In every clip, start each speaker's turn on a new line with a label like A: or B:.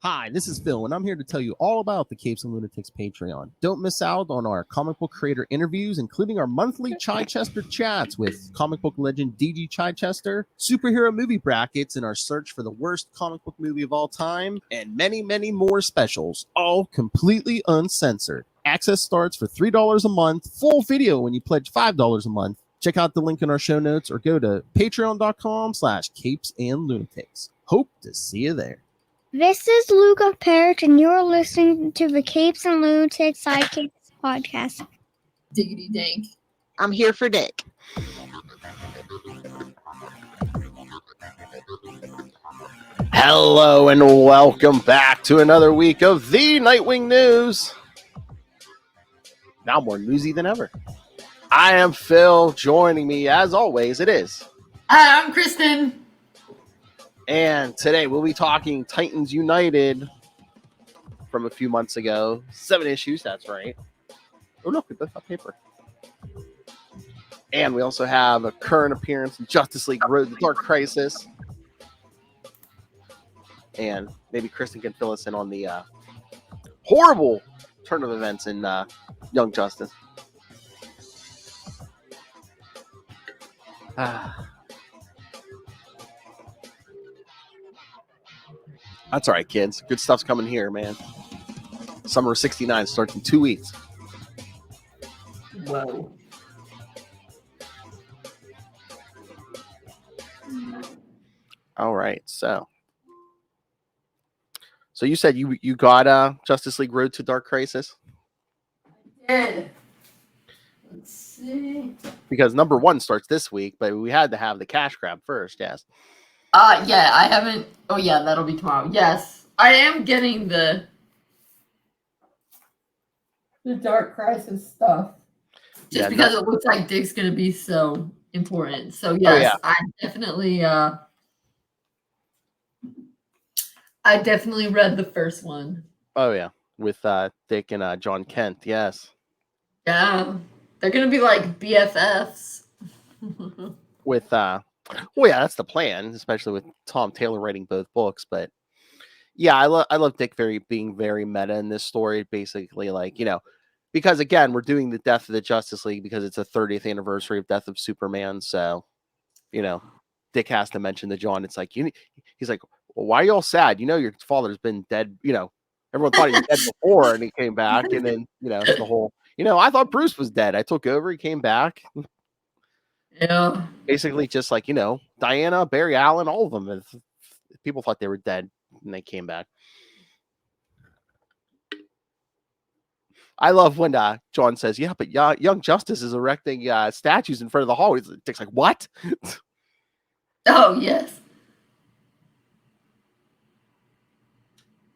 A: Hi, this is Phil, and I'm here to tell you all about the Capes and Lunatics Patreon. Don't miss out on our comic book creator interviews, including our monthly Chichester chats with comic book legend DG Chichester, superhero movie brackets in our search for the worst comic book movie of all time, and many, many more specials, all completely uncensored. Access starts for $3 a month, full video when you pledge $5 a month. Check out the link in our show notes or go to patreon.com/capesandlunatics. Hope to see you there.
B: This is Luca Perich, and you're listening to the Capes and Lunatics Sidekicks podcast.
C: Diggity dank.
D: I'm here for Dick.
A: Hello and welcome back to another week of the Nightwing news. Now more newsy than ever. I am Phil. Joining me, as always, it is.
C: Hi, I'm Kristen.
A: And today we'll be talking Titans United from a few months ago. 7 issues, that's right. Oh, look, we both have paper. And we also have a current appearance in Justice League Road to Dark Crisis. And maybe Kristen can fill us in on the horrible turn of events in Young Justice. That's all right, kids. Good stuff's coming here, man. Summer of 69 starts in 2 weeks.
C: Whoa.
A: All right, so you said you got Justice League Road to Dark Crisis?
C: Did. Let's see.
A: Because number 1 starts this week, but we had to have the cash grab first, yes.
C: Yeah, I haven't. Oh, yeah, that'll be tomorrow. Yes, I am getting the Dark Crisis stuff. Just because it looks like Dick's going to be so important. So, yes, I definitely read the first one.
A: Oh, yeah, with Dick and John Kent, yes.
C: Yeah, they're going to be like BFFs.
A: With, well, yeah, that's the plan, especially with Tom Taylor writing both books. But, yeah, I love Dick being very meta in this story. Basically, like, because, again, we're doing the Death of the Justice League because it's a 30th anniversary of Death of Superman. So, Dick has to mention to John. It's like, he's like, well, why are you all sad? Your father's been dead. Everyone thought he was dead before and he came back. And then, the whole, I thought Bruce was dead. I took over. He came back.
C: Yeah.
A: Basically just like, Diana, Barry Allen, all of them. People thought they were dead and they came back. I love when John says, yeah, but Young Justice is erecting statues in front of the hall. Dick's like, what?
C: Oh, yes.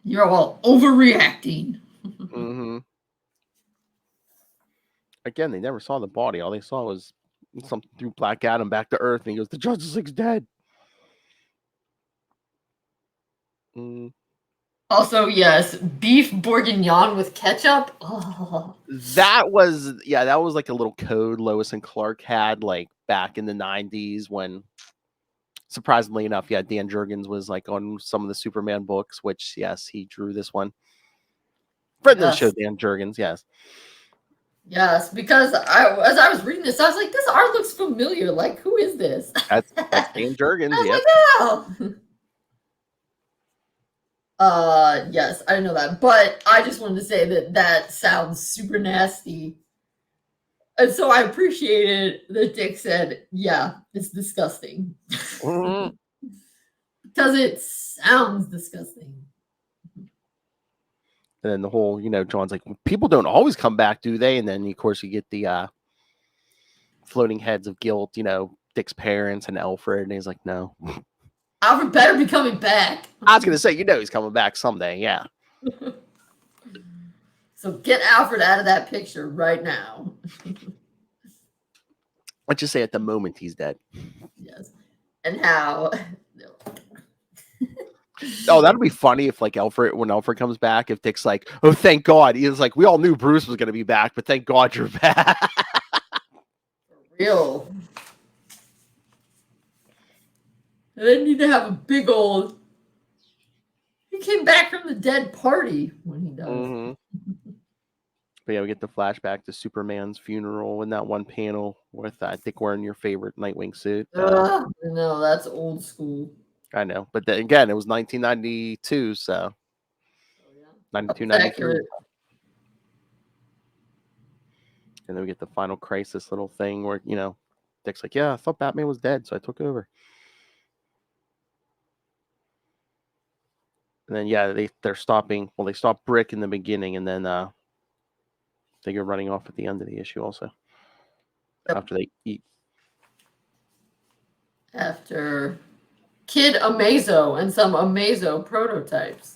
C: You're all overreacting.
A: Mm-hmm. Again, they never saw the body. All they saw was something threw Black Adam back to Earth, and he goes, the Justice League's dead.
C: Also, yes, beef bourguignon with ketchup. Oh.
A: That was like a little code Lois and Clark had like back in the 90s when, surprisingly enough, Dan Jurgens was like on some of the Superman books, which, yes, he drew this one. Friend of the show, Dan Jurgens, yes.
C: Yes, because as I was reading this, I was like, this art looks familiar. Like, who is this?
A: That's Dan Jurgens,
C: I was like, oh. Yes, I know that. But I just wanted to say that sounds super nasty. And so I appreciated that Dick said, yeah, it's disgusting.
A: Mm-hmm.
C: Because it sounds disgusting.
A: And then the whole, John's like, people don't always come back, do they? And then, of course, you get the floating heads of guilt, Dick's parents and Alfred. And he's like, no.
C: Alfred better be coming back.
A: I was going to say, he's coming back someday, yeah.
C: So get Alfred out of that picture right now.
A: Let's just say at the moment he's dead.
C: Yes. And how...
A: Oh, that'd be funny if, like, when Alfred comes back, if Dick's like, oh, thank God. He was like, we all knew Bruce was going to be back, but thank God you're back.
C: For real. They need to have a big old... He came back from the dead party when he does.
A: Mm-hmm. But yeah, we get the flashback to Superman's funeral in that one panel with Dick wearing your favorite Nightwing suit.
C: No, that's old school.
A: I know, but then again, it was 1992, so 92, 93. And then we get the final crisis little thing where, Dick's like, yeah, I thought Batman was dead, so I took over. And then, yeah, they're stopping. Well, they stop Brick in the beginning, and then they go running off at the end of the issue also. Yep. After they eat.
C: After Kid Amazo and some Amazo prototypes.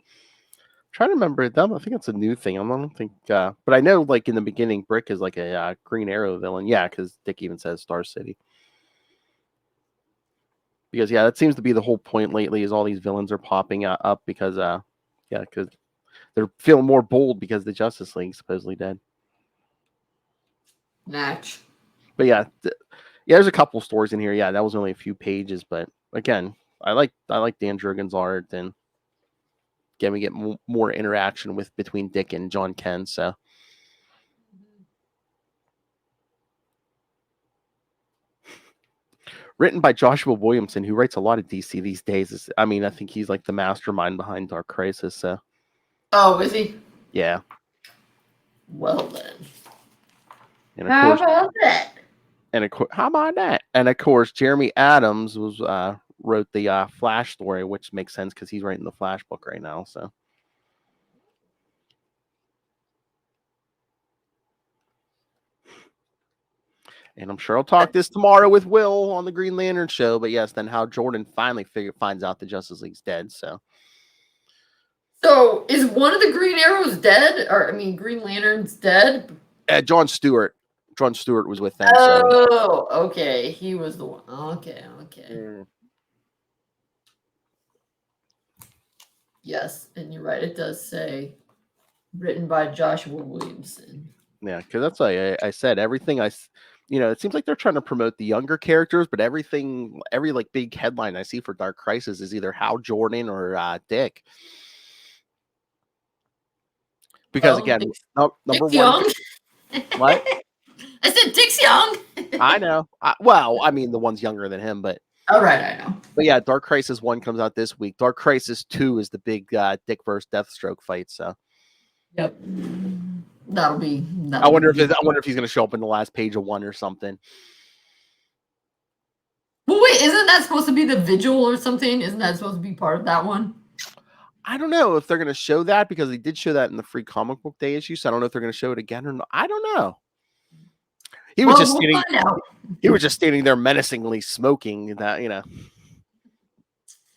A: I'm trying to remember them. I think it's a new thing. I don't think, but I know, like in the beginning, Brick is like a Green Arrow villain. Yeah, because Dick even says Star City. Because that seems to be the whole point lately. Is all these villains are popping up because, because they're feeling more bold because the Justice League supposedly dead.
C: Natch.
A: But yeah, there's a couple stories in here. Yeah, that was only a few pages, but again, I like Dan Jurgens' art, and again, we get more interaction between Dick and John Kent. So, written by Joshua Williamson, who writes a lot of DC these days. I think he's like the mastermind behind Dark Crisis. So,
C: is he?
A: Yeah.
C: Well then.
A: And of course, how about that? And of course, Jeremy Adams wrote the Flash story, which makes sense because he's writing the Flash book right now. So, and I'm sure I'll talk this tomorrow with Will on the Green Lantern show. But yes, then how Jordan finally finds out the Justice League's dead. So
C: is one of the Green Arrows dead? Green Lantern's dead?
A: John Stewart. John Stewart was with them.
C: Oh, so. Okay. He was the one. Okay. Yes, and you're right. It does say written by Joshua Williamson.
A: Yeah, because that's like I said, everything it seems like they're trying to promote the younger characters, but every like big headline I see for Dark Crisis is either Hal Jordan or Dick. Because again, number
C: Dick's
A: one,
C: young.
A: What?
C: I said Dick's young.
A: I know. The one's younger than him, but.
C: All right, I know.
A: But yeah, Dark Crisis 1 comes out this week. Dark Crisis 2 is the big Dick versus Deathstroke fight. So.
C: Yep. That'll be.
A: I wonder if he's going to show up in the last page of 1 or something.
C: Well, wait, isn't that supposed to be the Vigil or something? Isn't that supposed to be part of that one?
A: I don't know if they're going to show that because they did show that in the free comic book day issue. So I don't know if they're going to show it again or not. I don't know. He was just standing there menacingly smoking. That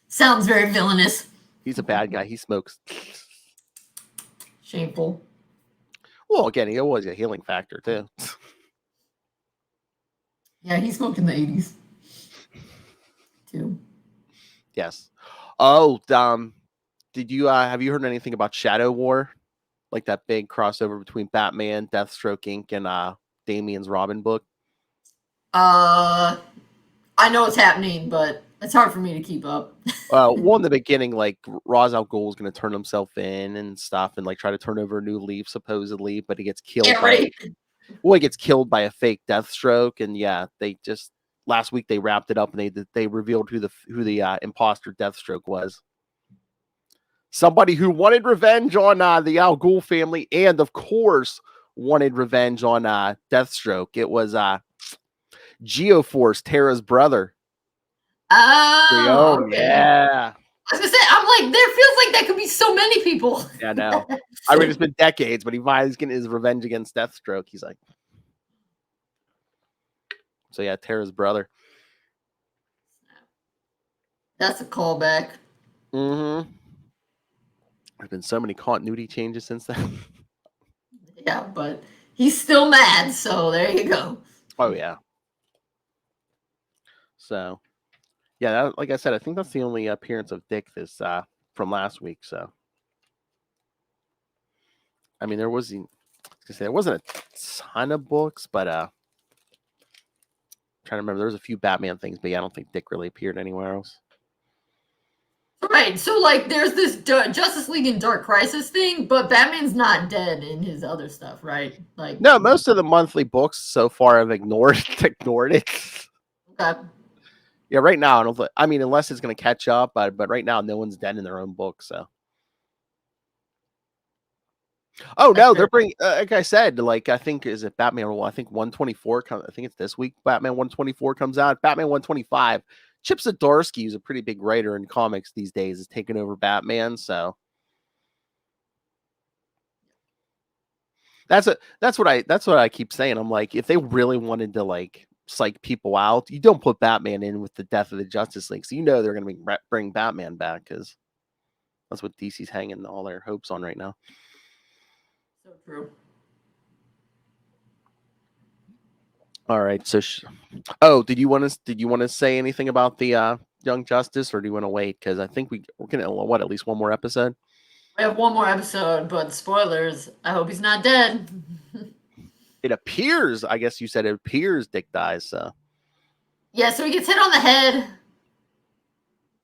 C: sounds very villainous.
A: He's a bad guy. He smokes.
C: Shameful.
A: Well, again, he always a healing factor too.
C: Yeah, he smoked in the 80s too.
A: Yes. Oh, did you have you heard anything about Shadow War? Like that big crossover between Batman, Deathstroke Inc. and Damian's Robin book?
C: I know it's happening, but it's hard for me to keep up.
A: In the beginning, like Ra's al Ghul is going to turn himself in and stuff, and like try to turn over a new leaf supposedly, but he gets killed. He gets killed by a fake Deathstroke, and they just last week they wrapped it up and they revealed who the imposter Deathstroke was. Somebody who wanted revenge on the Al Ghul family, and of course wanted revenge on Deathstroke. It was Geoforce, Tara's brother.
C: Oh, okay.
A: Yeah.
C: I was gonna say, I'm like, there feels like that could be so many people.
A: Yeah, no. It's been decades, but he's getting his revenge against Deathstroke. He's like, so yeah, Tara's brother.
C: That's a callback.
A: Mm-hmm. There's been so many continuity changes since then.
C: Yeah, but he's still mad, so there you go.
A: Oh yeah. So, yeah, like I said, I think that's the only appearance of Dick this from last week. So, there wasn't a ton of books, but trying to remember, there was a few Batman things, but yeah, I don't think Dick really appeared anywhere else.
C: Right. So like, there's this Justice League and Dark Crisis thing, but Batman's not dead in his other stuff, right? Like,
A: No, most of the monthly books so far have ignored it.
C: okay.
A: Yeah, right now I mean, unless it's going to catch up, but right now no one's dead in their own book. So, oh
C: That's
A: no,
C: fair.
A: they're bringing. Like I said, like I think is it Batman? Well, I think 124. I think it's this week. Batman 124 comes out. Batman 125. Chip Zdarsky, who's a pretty big writer in comics these days, is taking over Batman. So that's what I keep saying. I'm like, if they really wanted to like psych people out, you don't put Batman in with the death of the Justice League. So you know they're going to bring Batman back because that's what DC's hanging all their hopes on right now.
C: So true.
A: All right. So, did you want to say anything about the Young Justice, or do you want to wait? Because I think we're gonna at least one more episode.
C: We have one more episode, but spoilers. I hope he's not dead.
A: It appears, I guess you said it appears Dick dies. So
C: Yeah, so he gets hit on the head,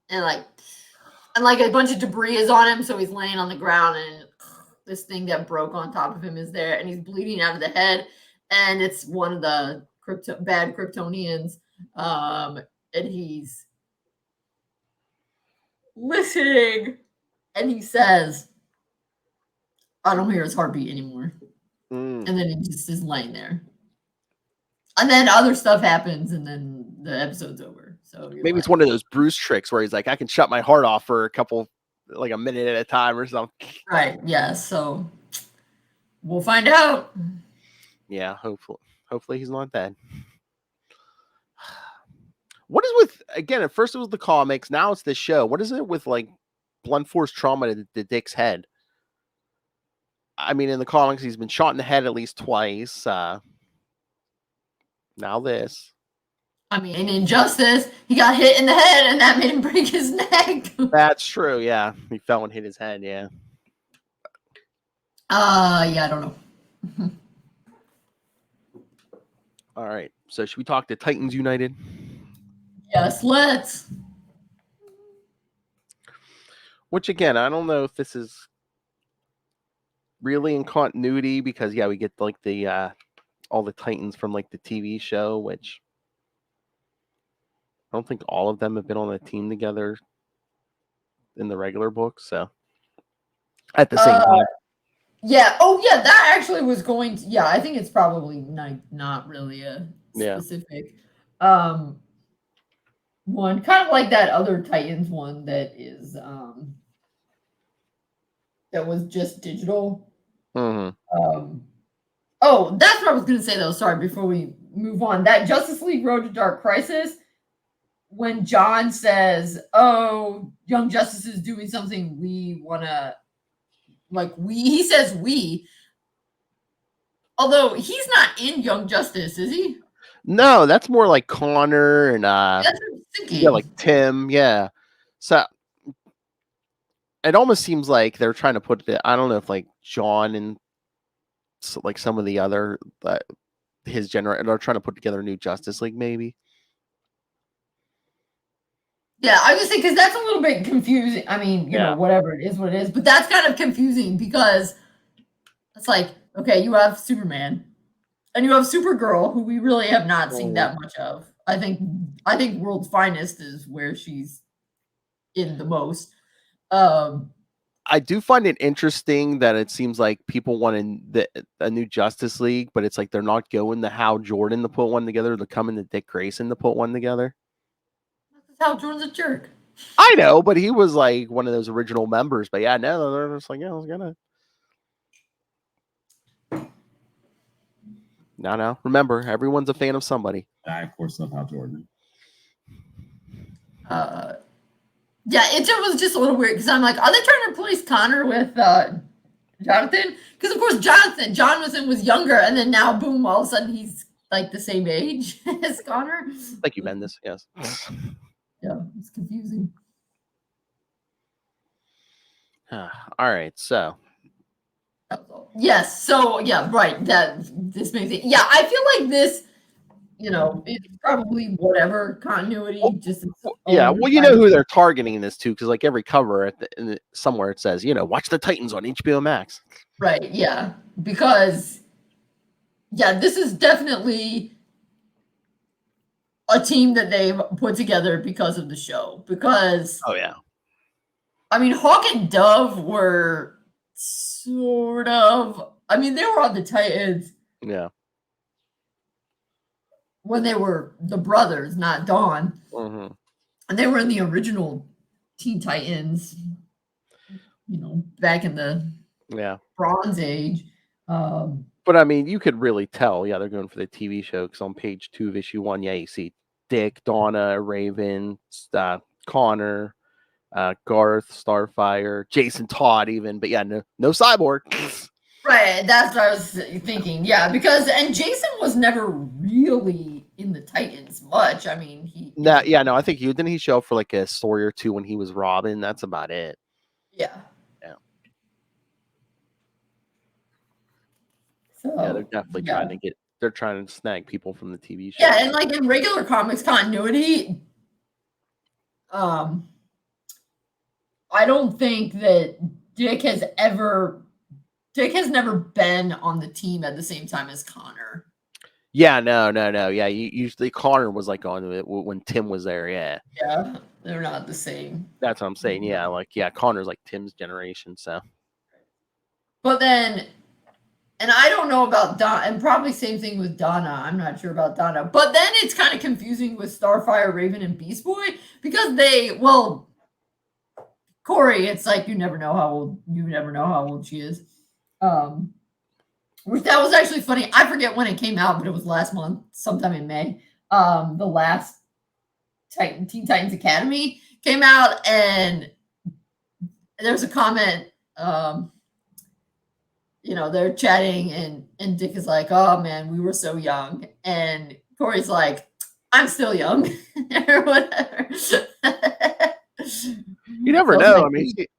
C: and like a bunch of debris is on him, so he's laying on the ground, and this thing that broke on top of him is there, and he's bleeding out of the head, and it's one of the bad Kryptonians, and he's listening, and he says, "I don't hear his heartbeat anymore," and then he just is laying there, and then other stuff happens, and then the episode's over. So
A: maybe it's one of those Bruce tricks where he's like, I can shut my heart off for like a minute at a time or something.
C: Right. Yeah. So we'll find out.
A: Yeah. Hopefully he's not dead. What is with, again, at first it was the comics, now it's this show. What is it with like blunt force trauma to the Dick's head? I mean, in the comics, he's been shot in the head at least twice. Now this.
C: I mean, in Injustice, he got hit in the head and that made him break his neck.
A: That's true, yeah. He fell and hit his head, yeah.
C: Yeah, I don't know.
A: All right. So should we talk to Titans United?
C: Yes, let's.
A: Which again, I don't know if this is really in continuity because we get like the all the Titans from like the TV show, which I don't think all of them have been on a team together in the regular book. So at the same time.
C: Yeah. Oh, yeah. That actually was going to. Yeah, I think it's probably not really a specific one. Kind of like that other Titans one that is that was just digital.
A: Mm-hmm.
C: Oh, that's what I was going to say though. Sorry, before we move on, that Justice League Road to Dark Crisis. When John says, "Oh, Young Justice is doing something we want to," he says we. Although he's not in Young Justice, is he?
A: No, that's more like Connor and
C: That's what I'm thinking.
A: Yeah, like Tim, yeah. So it almost seems like they're trying to put it. I don't know if like John and like some of the other his generation are trying to put together a new Justice League, maybe.
C: Yeah, I was saying because that's a little bit confusing. I mean, you know, whatever it is, what it is, but that's kind of confusing because it's like, okay, you have Superman and you have Supergirl, who we really have not seen that much of. I think World's Finest is where she's in the most.
A: I do find it interesting that it seems like people want a new Justice League, but it's like they're not going to Hal Jordan to put one together. They're coming to Dick Grayson to put one together.
C: Hal Jordan's a jerk.
A: I know, but he was like one of those original members. But yeah, no, they're just like, I was gonna. No. Remember, everyone's a fan of somebody.
D: I, of course, love Hal Jordan.
C: Yeah, it was just a little weird because I'm like, are they trying to replace Connor with Jonathan? Because of course Jonathan was younger, and then now boom, all of a sudden he's like the same age as Connor.
A: Thank you, Bendis. Yes.
C: Yeah, it's confusing.
A: All right, so.
C: Yes, so yeah, right. That this makes it. Yeah, I feel like this. it's probably whatever continuity, just its
A: Yeah,
C: own
A: well, you know
C: kind of-
A: who they're targeting this to, because like every cover somewhere it says, watch the Titans on HBO Max.
C: Right, yeah. Because this is definitely a team that they've put together because of the show. Because
A: Oh yeah,
C: I mean, Hawk and Dove were sort of. I mean, they were on the Titans
A: yeah.
C: when they were the brothers, not Dawn,
A: Mm-hmm.
C: and they were in the original Teen Titans. Back in the Bronze Age.
A: But I mean, you could really tell. Yeah, they're going for the TV show because on page 2 of issue 1, you see Dick, Donna, Raven, Connor, Garth, Starfire, Jason Todd, even. But yeah, no Cyborg.
C: Right, that's what I was thinking. Yeah, because Jason was never really in the Titans much. I mean,
A: No, I think didn't he show up for like a story or two when he was Robin? That's about it.
C: Yeah. So,
A: they're definitely trying to snag people from the TV show.
C: Yeah, and like in regular comics continuity, I don't think that Dick has never been on the team at the same time as Connor.
A: Yeah, no. Yeah, usually Connor was like on it when Tim was there. Yeah.
C: Yeah, they're not the same.
A: That's what I'm saying. Yeah, Connor's like Tim's generation. So.
C: But then, and I don't know about Donna, and probably same thing with Donna. I'm not sure about Donna. But then it's kind of confusing with Starfire, Raven, and Beast Boy because Corey, it's like you never know how old she is. Which that was actually funny. I forget when it came out, but it was last month, sometime in May. The last Teen Titans Academy came out, and there's a comment. They're chatting, and Dick is like, "Oh man, we were so young," and Corey's like, "I'm still young," or whatever.
A: You never know.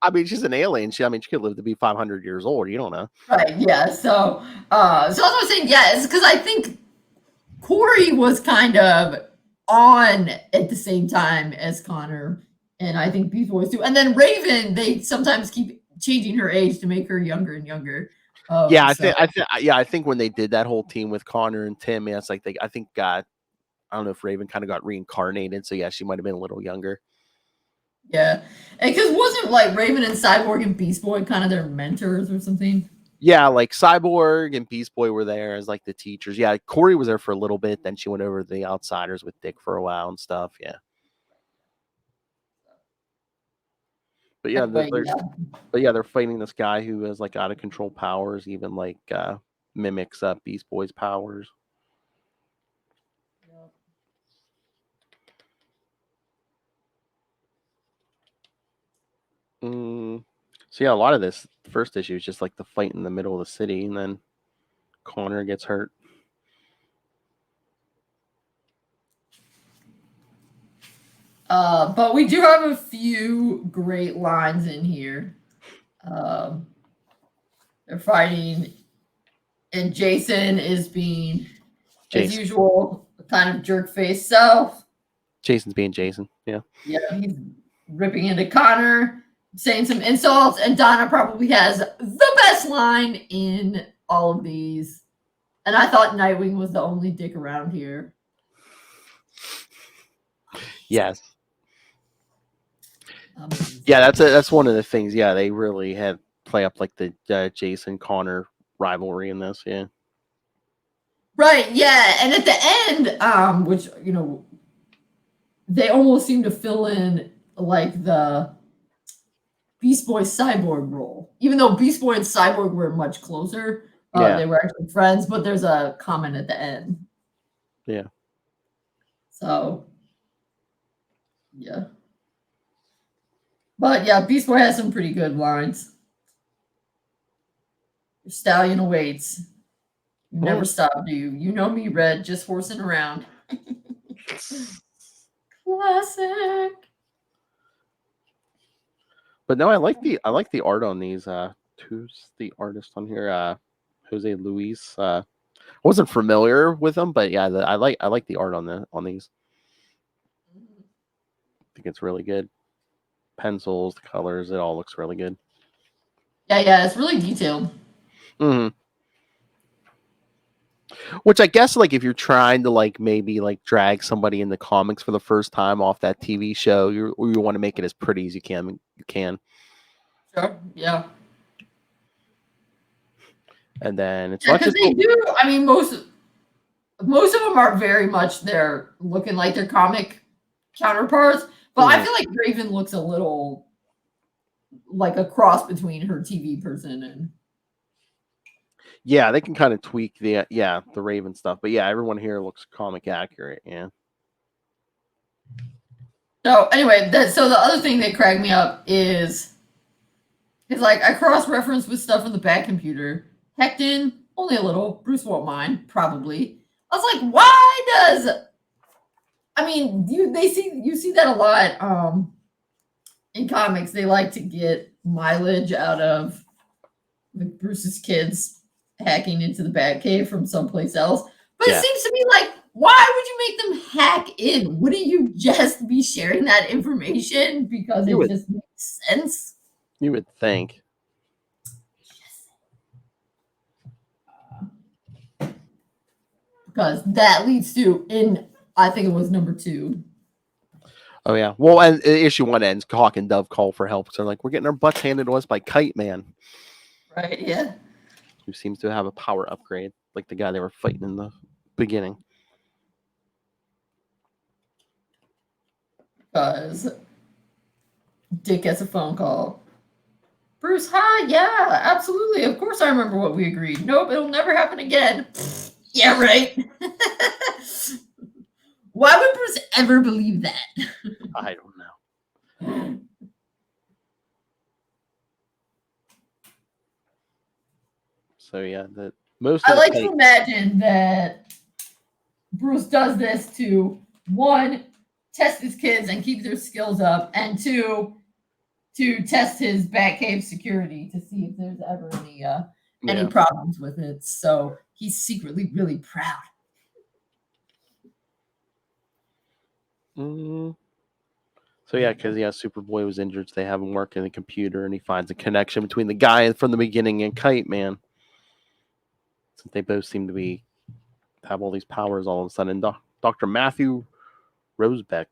A: I mean, she's an alien. She could live to be 500 years old. You don't know.
C: Right. Yeah. So as I was saying, it's because I think Corey was kind of on at the same time as Connor, and I think Beast Boy too. And then Raven, they sometimes keep changing her age to make her younger and younger.
A: I think when they did that whole team with Connor and Tim, it's like I don't know if Raven kind of got reincarnated. So yeah, she might have been a little younger.
C: Yeah, and because wasn't like Raven and Cyborg and Beast Boy kind of their mentors or something?
A: Yeah, like Cyborg and Beast Boy were there as like the teachers. Yeah, Corey was there for a little bit. Then she went over to the Outsiders with Dick for a while and stuff. Yeah. But yeah, they're fighting this guy who has like out of control powers, even like mimics Beast Boy's powers. So yeah, a lot of this first issue is just like the fight in the middle of the city, and then Connor gets hurt.
C: But we do have a few great lines in here. They're fighting, and Jason is being, as usual, kind of jerk face self.
A: Jason's being Jason. Yeah.
C: Yeah, he's ripping into Connor, saying some insults, and Donna probably has the best line in all of these. And I thought Nightwing was the only dick around here.
A: Yes. Yeah, that's one of the things. Yeah, they really have play up like the Jason Connor rivalry in this. Yeah.
C: Right. Yeah, and at the end, which they almost seem to fill in like the Beast Boy Cyborg role, even though Beast Boy and Cyborg were much closer. They were actually friends, but there's a comment at the end.
A: Yeah.
C: So. Yeah. But yeah, Beast Boy has some pretty good lines. Your stallion awaits. You never stop, do you? You know me, Red, just horsing around. Classic.
A: But no, I like the art on these. Who's the artist on here? Jose Luis. I wasn't familiar with them, but yeah, I like the art on these. I think it's really good. Pencils, the colors, it all looks really good.
C: Yeah, it's really detailed.
A: Mm-hmm. Which I guess, like, if you're trying to like maybe like drag somebody in the comics for the first time off that TV show, you want to make it as pretty as you can. You can.
C: Sure. Yeah.
A: And then it's
C: Yeah,
A: not
C: because
A: just
C: they do. I mean, most of them are very much they're looking like their comic counterparts, but I feel like Raven looks a little like a cross between her TV person and.
A: Yeah, they can kind of tweak the Raven stuff, but yeah, everyone here looks comic accurate. Yeah.
C: So anyway, so the other thing that cracked me up is like I cross-referenced with stuff on the back computer. Hecton, only a little. Bruce won't mind, probably. I was like, why does? I mean, you see that a lot in comics. They like to get mileage out of Bruce's kids hacking into the Batcave from someplace else. But it seems to me like, why would you make them hack in? Wouldn't you just be sharing that information because it just makes sense?
A: You would think.
C: Because that leads to, I think it was number 2.
A: Oh yeah. Well, and issue 1 ends. Hawk and Dove call for help. So they're like, we're getting our butts handed to us by Kite Man.
C: Right. Yeah.
A: Who seems to have a power upgrade, like the guy they were fighting in the beginning.
C: Because Dick gets a phone call. Bruce, hi, yeah, absolutely. Of course I remember what we agreed. Nope, it'll never happen again. Yeah, right. Why would Bruce ever believe that?
A: I don't know. So yeah,
C: I like to imagine that Bruce does this to 1, test his kids and keep their skills up, and 2, to test his Batcave security to see if there's ever any problems with it. So he's secretly really proud.
A: So yeah, because Superboy was injured, so they have him working the computer, and he finds a connection between the guy from the beginning and Kite Man. Since they both seem to have all these powers all of a sudden. Dr. Matthew Rosebeck.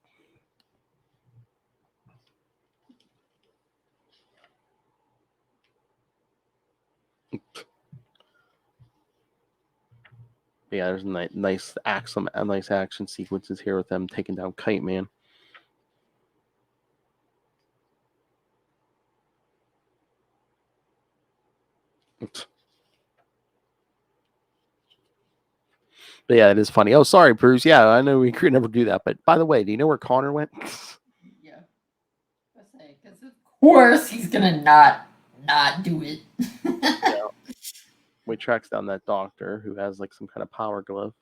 A: Yeah, there's nice action sequences here with them taking down Kite Man. But yeah, it is funny. Oh, sorry, Bruce. Yeah, I know we could never do that. But by the way, do you know where Connor went?
C: Yeah. Because of course he's gonna not do it.
A: Yeah. We tracks down that doctor who has like some kind of power glove.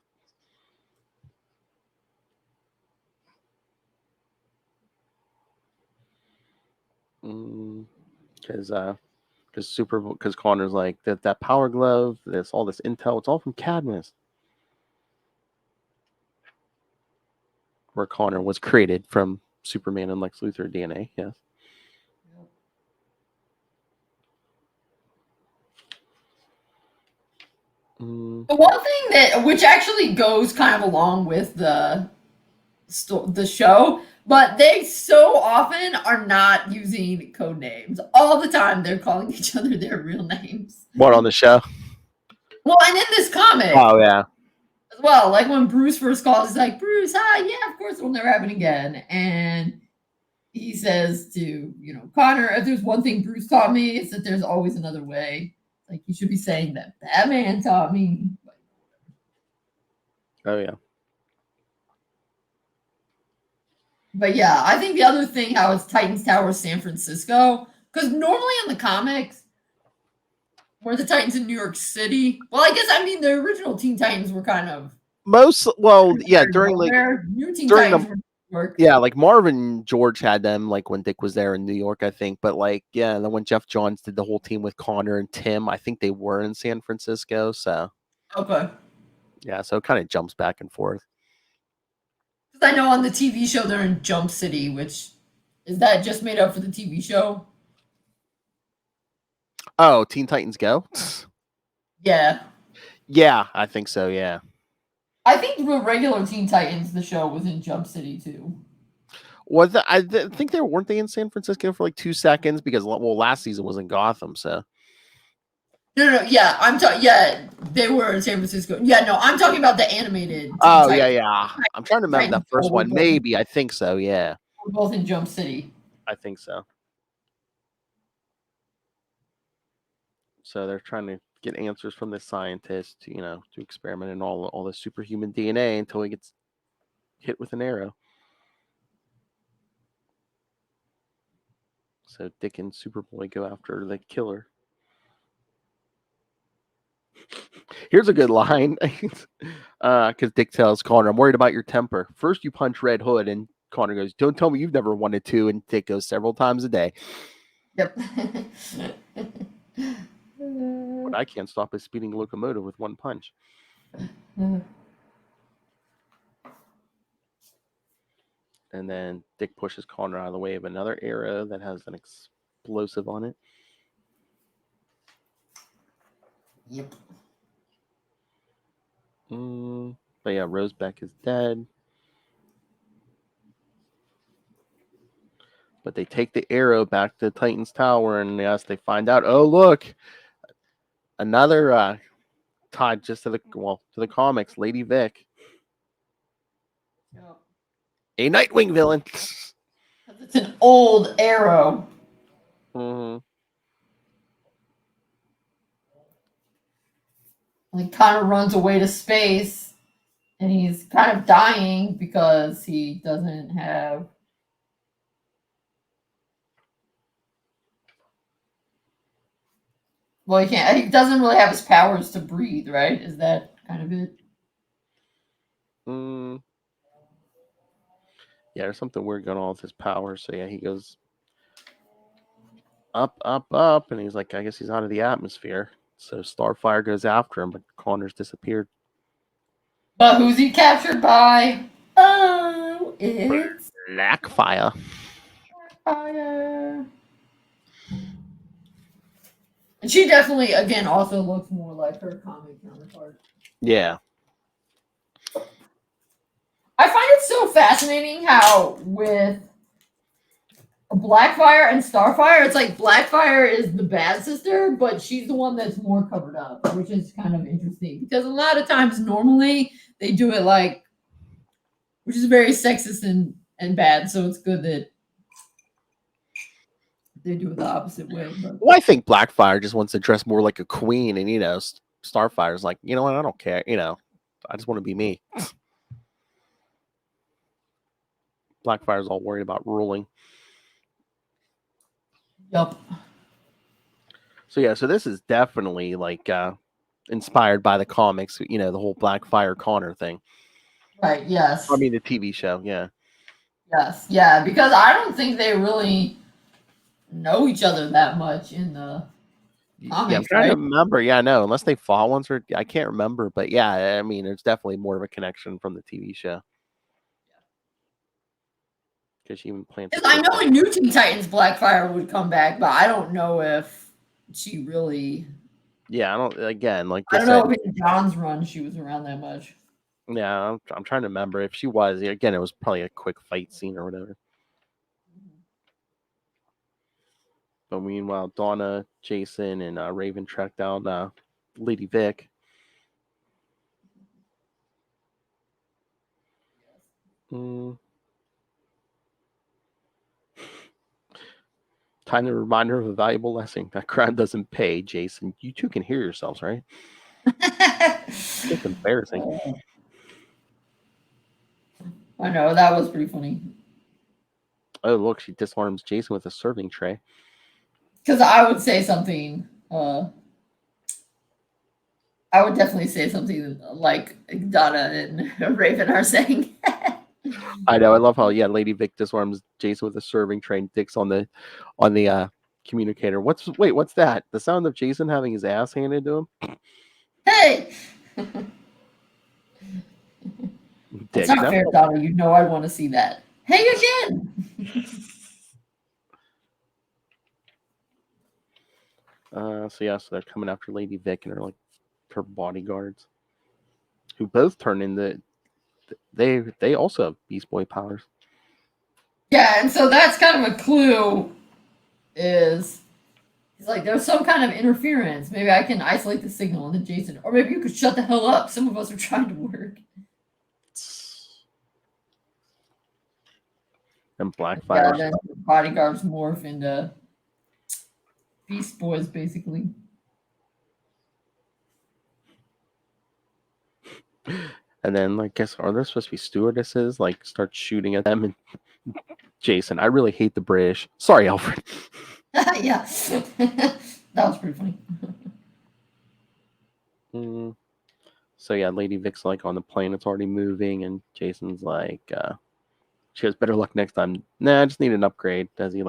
A: Because Connor's like that power glove, all this intel, it's all from Cadmus. Where Connor was created from Superman and Lex Luthor DNA, yes.
C: The one thing which actually goes kind of along with the show, but they so often are not using code names. All the time they're calling each other their real names.
A: What, on the show?
C: Well, and in this comic.
A: Oh, yeah.
C: As well, like when Bruce first calls, he's like, Bruce, hi, yeah, of course it'll never happen again. And he says to, Connor, if there's one thing Bruce taught me, it's that there's always another way. Like, you should be saying that Batman taught me.
A: Oh, yeah.
C: But yeah, I think the other thing, how it's Titans Tower, San Francisco, because normally in the comics, were the Titans in New York City? Well, I guess, the original Teen Titans were kind of...
A: during
C: New Teen Titans were in New York.
A: Yeah, like Marvin George had them, like, when Dick was there in New York, I think. But, like, yeah, then when Jeff Johns did the whole team with Connor and Tim, I think they were in San Francisco, so...
C: Okay.
A: Yeah, so it kind of jumps back and forth.
C: Because I know on the TV show they're in Jump City, which is that just made up for the TV show?
A: Oh, Teen Titans Go?
C: Yeah.
A: Yeah, I think so, yeah.
C: I think the regular Teen Titans, the show, was in Jump City too.
A: I think weren't they in San Francisco for like 2 seconds because last season was in Gotham, so.
C: No, yeah, yeah, they were in San Francisco. Yeah, no, I'm talking about the animated.
A: Oh, yeah. I'm trying to remember that first one. Maybe, I think so, yeah.
C: We're both in Jump City.
A: I think so. So they're trying to get answers from the scientist, to experiment in all the superhuman DNA until he gets hit with an arrow. So Dick and Superboy go after the killer. Here's a good line. Because Dick tells Connor, I'm worried about your temper. First you punch Red Hood, and Connor goes, don't tell me you've never wanted to, and Dick goes several times a day.
C: Yep.
A: But I can't stop a speeding locomotive with one punch. And then Dick pushes Connor out of the way of another arrow that has an explosive on it.
C: Yep.
A: But yeah, Rosebeck is dead. But they take the arrow back to Titan's Tower, and yes, they find out, oh, look, another tied just to the comics, Lady Vic.
C: Yep.
A: A Nightwing villain.
C: It's an old arrow. He kind of runs away to space, and he's kind of dying because he doesn't have. Well, he can't. He doesn't really have his powers to breathe, right? Is that kind of it?
A: Yeah, there's something weird going on with his powers. So yeah, he goes up, and he's like, I guess he's out of the atmosphere. So Starfire goes after him, but Connor's disappeared.
C: But who's he captured by? Oh, it's
A: Blackfire.
C: Blackfire. And she definitely, again, also looks more like her comic counterpart.
A: Yeah.
C: I find it so fascinating how with Blackfire and Starfire, it's like Blackfire is the bad sister, but she's the one that's more covered up, which is kind of interesting because a lot of times normally they do it like, which is very sexist and bad. So it's good that they do it the opposite way. But.
A: Well, I think Blackfire just wants to dress more like a queen, and Starfire's like, you know what? I don't care. I just want to be me. Blackfire's all worried about ruling.
C: Yep.
A: So this is definitely like inspired by the comics. The whole Blackfire Connor thing.
C: Right. Yes.
A: I mean the TV show. Yeah.
C: Yes. Yeah. Because I don't think they really know each other that much in the comics.
A: Yeah, I'm trying to remember. Yeah, no, unless they fought once, or I can't remember. But yeah, I mean, there's definitely more of a connection from the TV show. Because she even plans.
C: Because I know in New Teen Titans, Blackfire would come back, but I don't know if she really.
A: Yeah, I don't. Again, like
C: I don't know if in John's run she was around that much.
A: Yeah, I'm trying to remember if she was. Again, it was probably a quick fight scene or whatever. But meanwhile, Donna, Jason, and Raven track down Lady Vic. Time to remind her of a valuable lesson. That crime doesn't pay, Jason. You two can hear yourselves, right? It's embarrassing.
C: I know, that was pretty funny.
A: Oh, look, she disarms Jason with a serving tray.
C: Because I would say something. I would definitely say something like Donna and Raven are saying.
A: I know. I love how Lady Vic disarms Jason with a serving tray. And Dick's on the communicator. What's that? The sound of Jason having his ass handed to him?
C: Hey. That's
A: Dick,
C: not
A: no.
C: fair, Donna. You know I'd want to see that. Hey again.
A: So they're coming after Lady Vic and her bodyguards, who both turn into. They also have Beast Boy powers.
C: Yeah, and so that's kind of a clue. Is he's like, there's some kind of interference. Maybe I can isolate the signal and then Jason, or maybe you could shut the hell up. Some of us are trying to work.
A: And
C: Yeah,
A: Blackfire.
C: then bodyguards morph into Beast Boys, basically.
A: And then, guess, are there supposed to be stewardesses? Start shooting at them. And Jason, I really hate the British. Sorry, Alfred.
C: Yeah, that was pretty funny.
A: So yeah, Lady Vic's on the plane. It's already moving, and Jason's she has better luck next time. Nah, I just need an upgrade. As he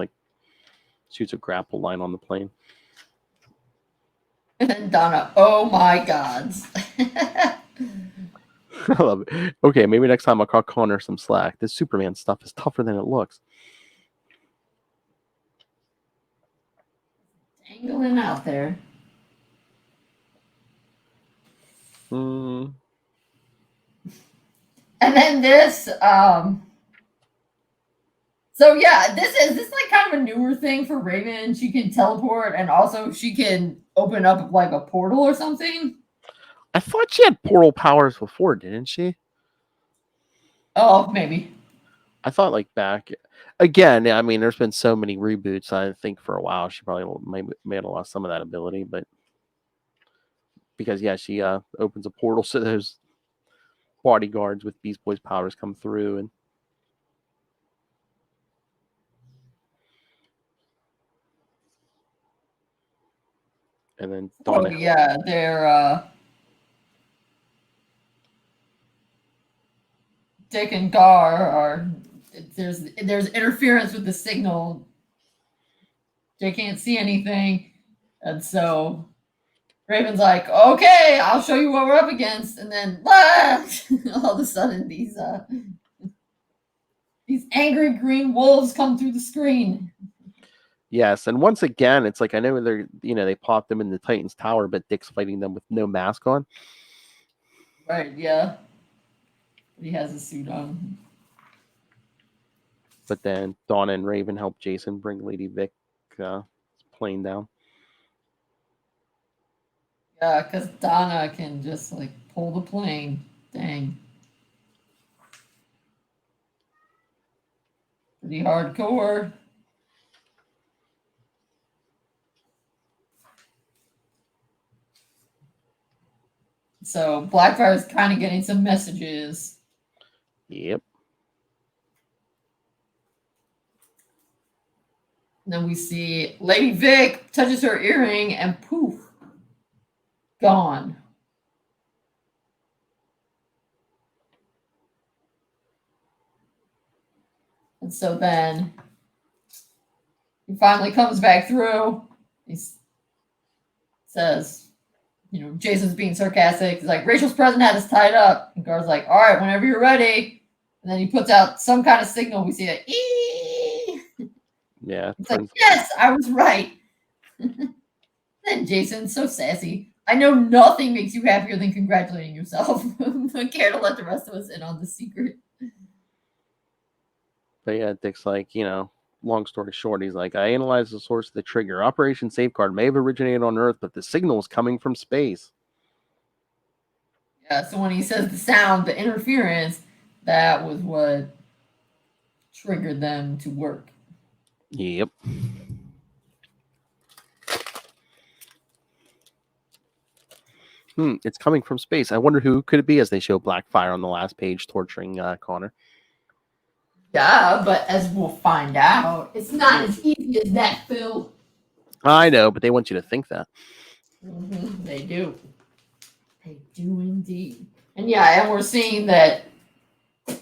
A: shoots a grapple line on the plane.
C: And Donna, oh my gods.
A: I love it. Okay, maybe next time I'll call Connor some slack. This Superman stuff is tougher than it looks.
C: Dangling out there.
A: Mm.
C: And then this, so yeah, this is kind of a newer thing for Raven. She can teleport and also she can open up a portal or something.
A: I thought she had portal powers before, didn't she?
C: Oh, maybe.
A: I thought back again. I mean, there's been so many reboots. I think for a while she probably may have lost some of that ability, but because she opens a portal so those bodyguards with Beast Boys powers come through and then Donna.
C: Oh yeah, they're Dick and Gar are there's interference with the signal. They can't see anything, and so Raven's like, "Okay, I'll show you what we're up against." And then all of a sudden, these angry green wolves come through the screen.
A: Yes, and once again, it's I know they're they popped them in the Titans Tower, but Dick's fighting them with no mask on.
C: Right? Yeah, he has a suit on.
A: But then Donna and Raven help Jason bring Lady Vic plane down.
C: Yeah, because Donna can just pull the plane. Dang. Pretty hardcore. So Blackfire's kind of getting some messages.
A: Yep.
C: And then we see Lady Vic touches her earring and poof, gone. And so then he finally comes back through. He says, Jason's being sarcastic. He's like, Rachel's present had us tied up. And Gar's like, all right, whenever you're ready. And then he puts out some kind of signal. We see a ee.
A: Yeah.
C: It's like, yes, I was right. Then Jason's so sassy. I know nothing makes you happier than congratulating yourself. I care to let the rest of us in on the secret.
A: But yeah, Dick's long story short, he's like, I analyzed the source of the trigger. Operation Safeguard may have originated on Earth, but the signal is coming from space.
C: Yeah, so when he says the sound, the interference, that was what triggered them to work.
A: Yep. It's coming from space. I wonder who could it be as they show Blackfire on the last page torturing Connor.
C: Yeah, but as we'll find out, it's not as easy as that, Phil.
A: I know, but they want you to think that.
C: Mm-hmm, they do. They do indeed. And yeah, and we're seeing that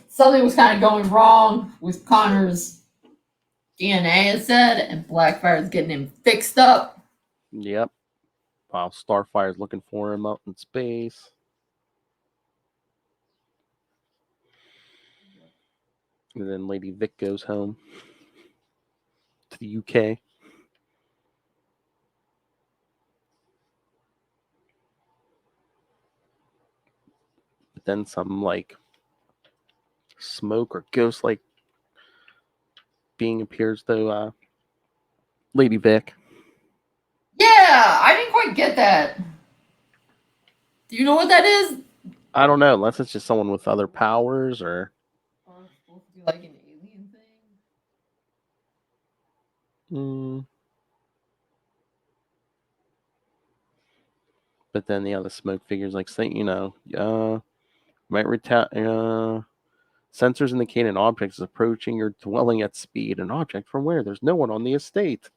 C: something was kind of going wrong with Connor's DNA, it said, and Blackfire's getting him fixed up.
A: Yep. While Starfire's looking for him out in space. And then Lady Vic goes home to the UK. But then some like smoke or ghost like being appears to Lady Vic.
C: Yeah, I didn't quite get that. Do you know what that is?
A: I don't know, unless it's just someone with other powers or.
C: Or it's supposed to be like an alien thing.
A: But then the smoke figures like say, might sensors indicate an object is approaching your dwelling at speed. An object from where? There's no one on the estate.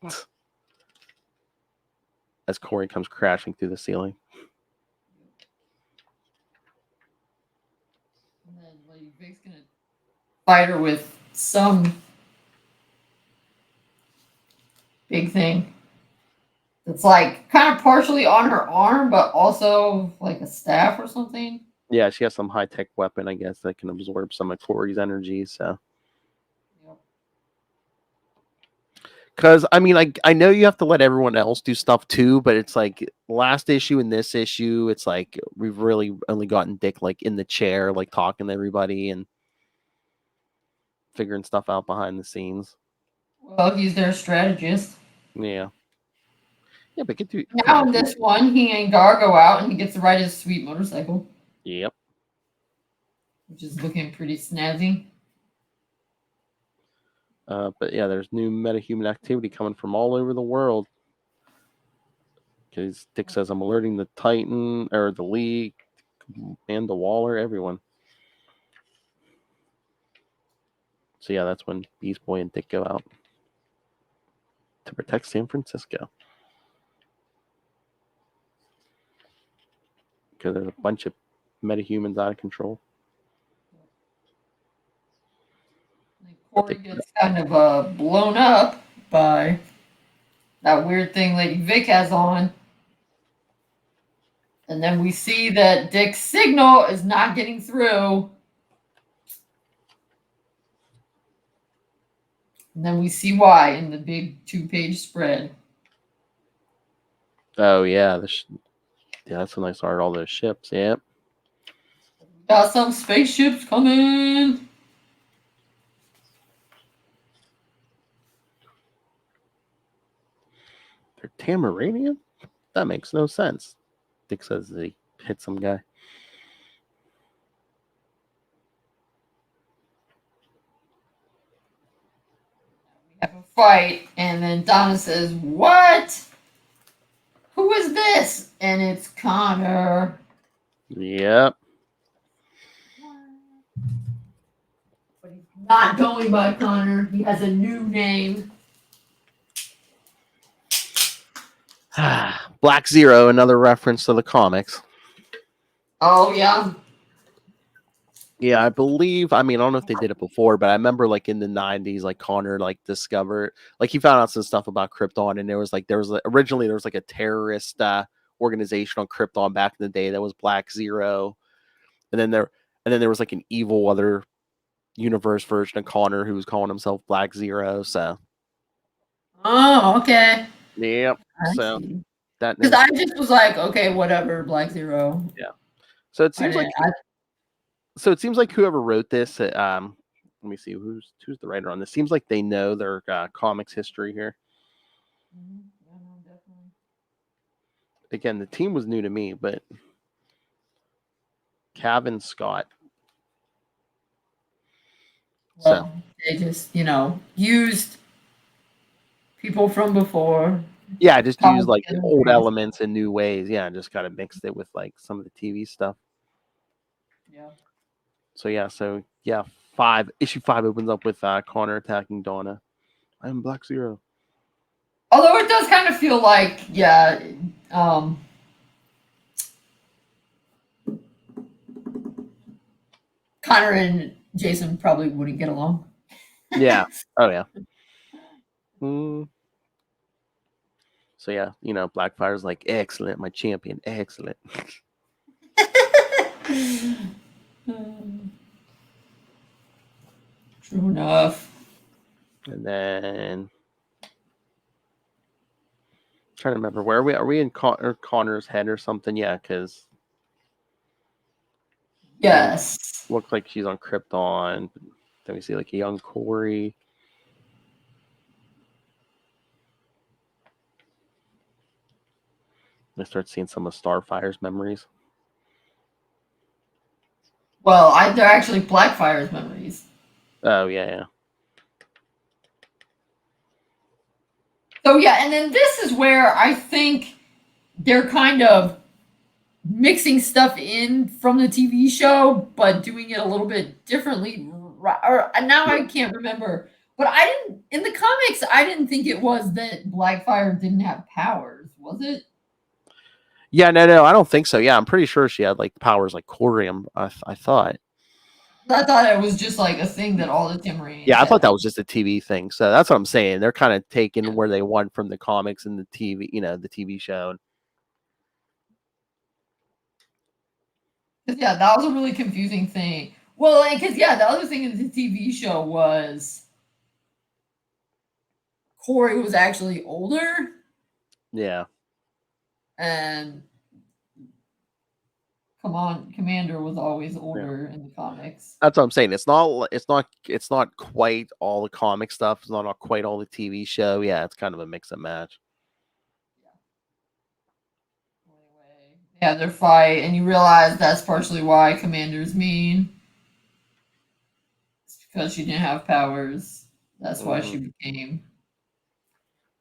A: As Corey comes crashing through the ceiling.
C: And then Lady Vic's gonna fight her with some big thing. It's like kind of partially on her arm, but also like a staff or something.
A: Yeah, she has some high-tech weapon, I guess, that can absorb some of Corey's energy, so.
C: Yep.
A: Because, I mean, I know you have to let everyone else do stuff too, but it's like last issue and this issue, it's like we've really only gotten Dick like in the chair, like talking to everybody and figuring stuff out behind the scenes.
C: Well, he's their strategist.
A: Yeah. Yeah, but get to
C: Now in this one, he and Gar go out and he gets to ride his sweet motorcycle.
A: Yep.
C: Which is looking pretty snazzy.
A: But yeah, there's new metahuman activity coming from all over the world. Because Dick says, I'm alerting the Titan, or the League, and the Waller, everyone. So yeah, that's when Beast Boy and Dick go out to protect San Francisco. Because there's a bunch of metahumans out of control.
C: Corey gets kind of blown up by that weird thing Lady Vic has on. And then we see that Dick's signal is not getting through. And then we see why in the big 2-page spread.
A: Oh, yeah. Yeah, that's a nice art. All those ships. Yep.
C: Got some spaceships coming.
A: They're Tamaranian? That makes no sense. Dick says he hit some guy.
C: We have a fight, and then Donna says, "What? Who is this?" And it's Connor.
A: Yep.
C: But he's not going by Connor. He has a new name.
A: Black Zero, another reference to the comics.
C: Oh, yeah.
A: Yeah, I believe. I mean, I don't know if they did it before, but I remember like in the 90s, like Connor like discovered, like he found out some stuff about Krypton, and originally there was like a terrorist organization on Krypton back in the day that was Black Zero, and then there was like an evil other universe version of Connor who was calling himself Black Zero. So.
C: Oh, okay.
A: Yep.
C: I
A: So
C: see.
A: that.
C: Because I just was like, okay, whatever, Black Zero.
A: Yeah. So it seems So it seems like whoever wrote this, let me see who's the writer on this. Seems like they know their comics history here.
C: Definitely.
A: Again, the team was new to me, but Cavan Scott.
C: Well, they just, used people from before.
A: Yeah, I just used like old elements in new ways. Yeah, I just kind of mixed it with like some of the TV stuff.
C: Yeah.
A: So issue 5 opens up with Connor attacking Donna. I'm Black Zero.
C: Although it does kind of feel like, Connor and Jason probably wouldn't get along.
A: Yeah. Oh, yeah. So, yeah, Blackfire's like, excellent, my champion, excellent.
C: True enough.
A: And then trying to remember where are we in Connor's head or something? Yeah, because
C: Yes.
A: looks like she's on Krypton. Then we see like a young Corey. I start seeing some of Starfire's memories.
C: Well, they're actually Blackfire's memories.
A: Oh yeah.
C: So yeah, and then this is where I think they're kind of mixing stuff in from the TV show, but doing it a little bit differently. Or now I can't remember, but I didn't in the comics. I didn't think it was that Blackfire didn't have powers. Was it?
A: Yeah, no, I don't think so. Yeah, I'm pretty sure she had like powers like Corium. I thought.
C: I thought it was just like a thing that all the Timoranians
A: Yeah, I
C: had.
A: thought that was just a TV thing. So that's what I'm saying. They're kind of taking where they want from the comics and the TV, the TV show.
C: Yeah, that was a really confusing thing. Well, because the other thing in the TV show was Corey was actually older.
A: Yeah.
C: And Commander was always older in the comics.
A: That's what I'm saying. It's not quite all the comic stuff. It's not quite all the TV show. Yeah, it's kind of a mix and match.
C: Anyway, yeah, their fight, and you realize that's partially why Commander's mean. It's because she didn't have powers. That's why she became.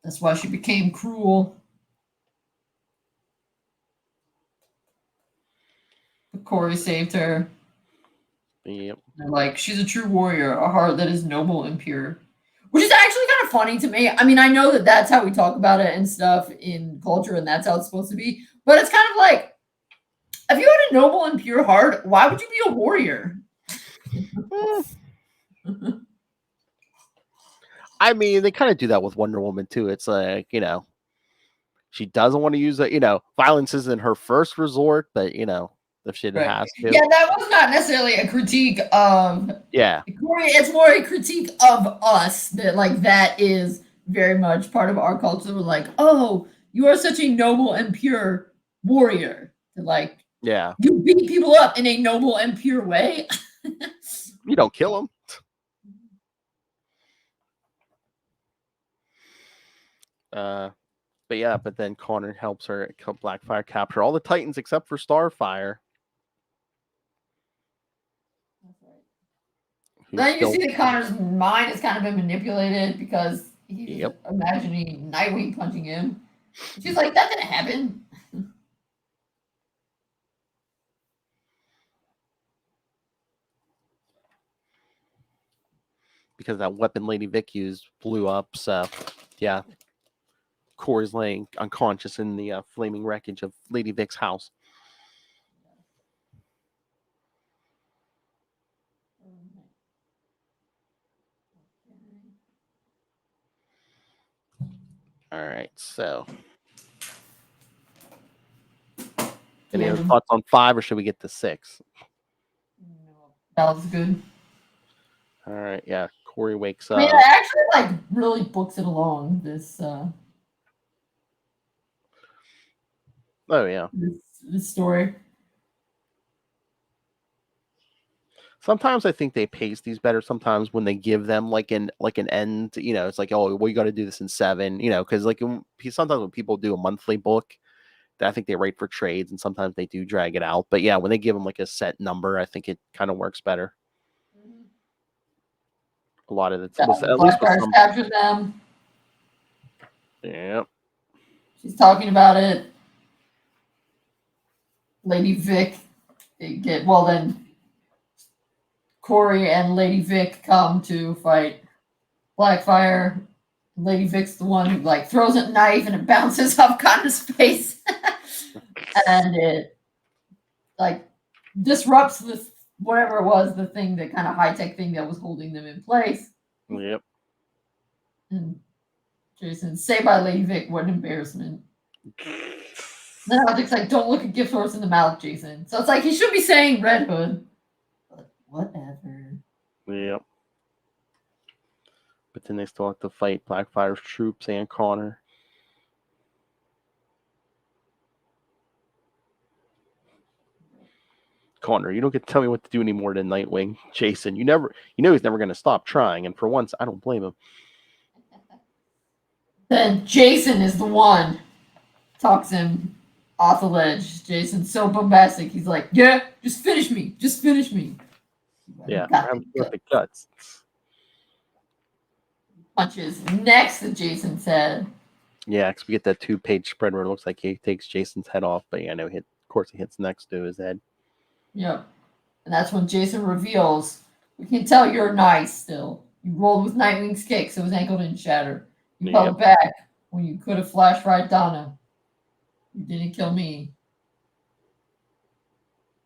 C: That's why she became cruel. But Corey saved her.
A: Yep.
C: They're like, she's a true warrior, a heart that is noble and pure. Which is actually kind of funny to me. I mean, I know that that's how we talk about it and stuff in culture, and that's how it's supposed to be. But it's kind of like, if you had a noble and pure heart, why would you be a warrior?
A: I mean, they kind of do that with Wonder Woman too. It's like, she doesn't want to use it. Violence isn't her first resort, but if she has to.
C: Yeah, that was not necessarily a critique of Corey. It's more a critique of us that that is very much part of our culture. We're like, oh, you are such a noble and pure warrior. You beat people up in a noble and pure way.
A: You don't kill them. But then Connor helps her Blackfire capture all the Titans except for Starfire.
C: Then you see that Connor's mind has kind of been manipulated because he's imagining Nightwing punching him. She's like, that didn't happen.
A: Because that weapon Lady Vic used blew up. So, yeah. Corey's laying unconscious in the flaming wreckage of Lady Vic's house. All right, so any other thoughts on 5, or should we get to 6?
C: That was good.
A: All right, yeah. Corey wakes up.
C: I mean, it actually really books it along. This.
A: Oh yeah.
C: This story.
A: Sometimes I think they pace these better. Sometimes when they give them an end, it's like, oh, well, you got to do this in 7, because sometimes when people do a monthly book, I think they write for trades, and sometimes they do drag it out. But yeah, when they give them a set number, I think it kind of works better. A lot of it, at least with some.
C: Captured them.
A: Yeah.
C: She's talking about it. Lady Vic, then Corey and Lady Vic come to fight Blackfire. Lady Vic's the one who throws a knife and it bounces off Connor's face. And it disrupts this whatever it was, the thing, that kind of high-tech thing that was holding them in place.
A: Yep.
C: And Jason, say bye, Lady Vic, what an embarrassment. Then Object's like, don't look a gift horse in the mouth, Jason. So it's he should be saying Red Hood. But whatever.
A: Yep. but then they still have to fight Blackfire's troops and Connor. Connor, you don't get to tell me what to do anymore than Nightwing. Jason, you know he's never going to stop trying, and for once, I don't blame him.
C: Then Jason is the one talks him off the ledge. Jason's so bombastic. He's like, "Yeah, just finish me. Just finish me."
A: Yeah,
C: Got
A: the guts.
C: Punches next to Jason's head.
A: Yeah, because we get that 2-page spread where it looks like he takes Jason's head off, but yeah, no, of course he hits next to his head.
C: Yep. And that's when Jason reveals, "We can tell you're nice still. You rolled with Nightwing's kick so his ankle didn't shatter. You held back when you could have flashed right down him. You didn't kill me."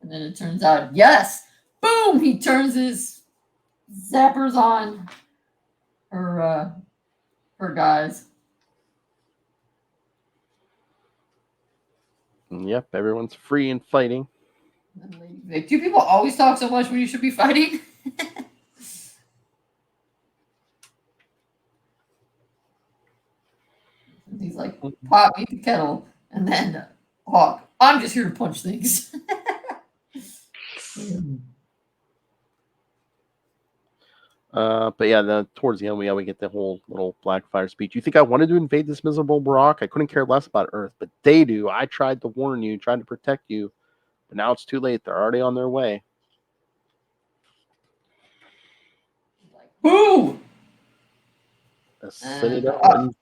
C: And then it turns out, yes, boom, he turns his zappers on her guys.
A: Yep, everyone's free and fighting.
C: Do people always talk so much when you should be fighting? He's like, "Pot me the kettle," and then Hawk, "I'm just here to punch things."
A: But yeah, towards the end, we get the whole little Blackfire speech. You think I wanted to invade this miserable rock? I couldn't care less about Earth, but they do. I tried to warn you, tried to protect you, but now it's too late. They're already on their way.
C: Like, boo!
A: A Citadel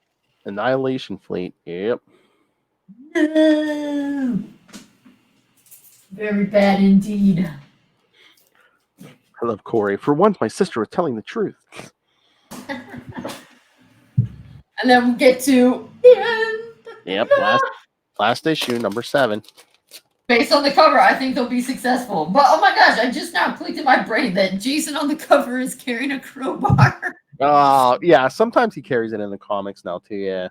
A: Annihilation Fleet. Yep.
C: No. Very bad indeed.
A: I love Corey. For once, my sister was telling the truth.
C: And then we get to the end.
A: Yep, last issue, number 7.
C: Based on the cover, I think they'll be successful. But oh my gosh, I just now clicked in my brain that Jason on the cover is carrying a crowbar.
A: Oh, yeah, sometimes he carries it in the comics now, too, yeah.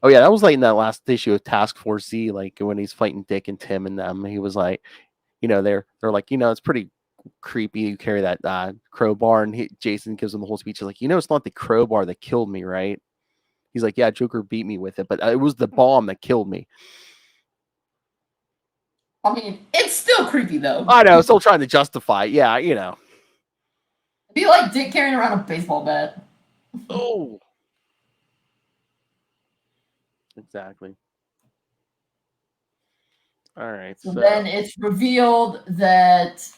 A: Oh yeah, that was like in that last issue of Task Force Z, like when he's fighting Dick and Tim and them. He was like, they're like, it's pretty creepy. You carry that crowbar, and Jason gives him the whole speech. He's like, it's not the crowbar that killed me, right? He's like, yeah, Joker beat me with it, but it was the bomb that killed me.
C: I mean, it's still creepy though.
A: I know, still trying to justify. Yeah,
C: It'd be like Dick carrying around a baseball bat.
A: Oh. Exactly. All right.
C: So then it's revealed that